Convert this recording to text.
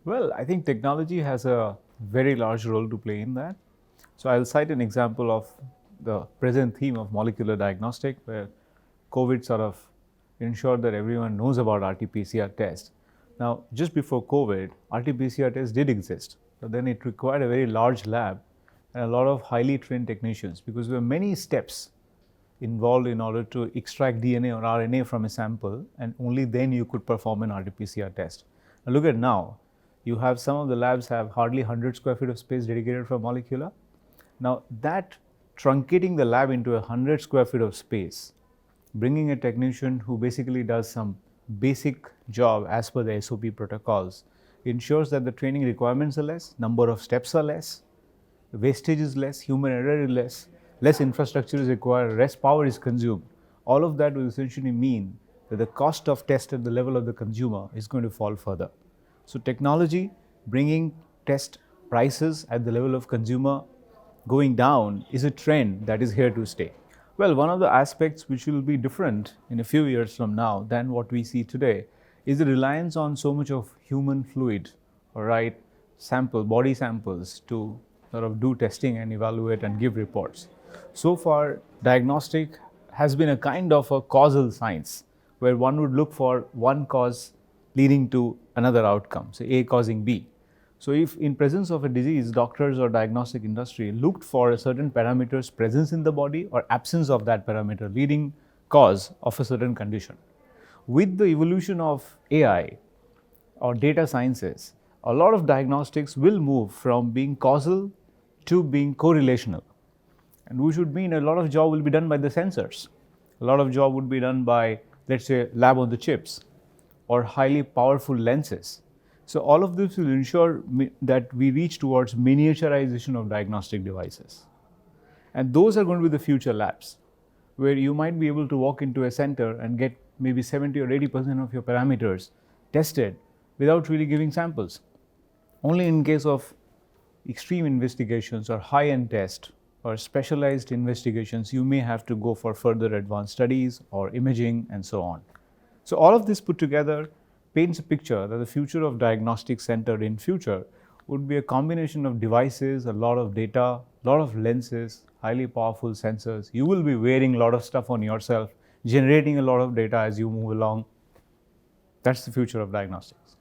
Well, I think technology has a very large role to play in that. So I'll cite an example of the present theme of molecular diagnostic, where COVID sort of ensured that everyone knows about RT-PCR test. Now, just before COVID, RT-PCR test did exist, but then it required a very large lab and a lot of highly trained technicians because there were many steps involved in order to extract DNA or RNA from a sample, and only then you could perform an RT-PCR test. Now look at now, you have some of the labs have hardly 100 square feet of space dedicated for molecular. Now that truncating the lab into 100 square feet of space, bringing a technician who basically does some basic job as per the SOP protocols, ensures that the training requirements are less, number of steps are less, wastage is less, human error is less infrastructure is required, less power is consumed. All of that will essentially mean that the cost of test at the level of the consumer is going to fall further. So technology bringing test prices at the level of consumer going down is a trend that is here to stay. Well, one of the aspects which will be different in a few years from now than what we see today is the reliance on so much of human fluid, all right, body samples to sort of do testing and evaluate and give reports. So far, diagnostic has been a kind of a causal science where one would look for one cause leading to another outcome, say A causing B. So if in presence of a disease, doctors or diagnostic industry looked for a certain parameter's presence in the body or absence of that parameter leading cause of a certain condition. With the evolution of AI or data sciences, a lot of diagnostics will move from being causal to being correlational. And which would mean a lot of job will be done by the sensors. A lot of job would be done by, let's say, lab on the chips or highly powerful lenses. So all of this will ensure that we reach towards miniaturization of diagnostic devices. And those are going to be the future labs, where you might be able to walk into a center and get maybe 70 or 80% of your parameters tested without really giving samples. Only in case of extreme investigations or high-end tests or specialized investigations, you may have to go for further advanced studies or imaging and so on. So all of this put together paints a picture that the future of diagnostic center in future would be a combination of devices, a lot of data, a lot of lenses, highly powerful sensors. You will be wearing a lot of stuff on yourself, generating a lot of data as you move along. That's the future of diagnostics.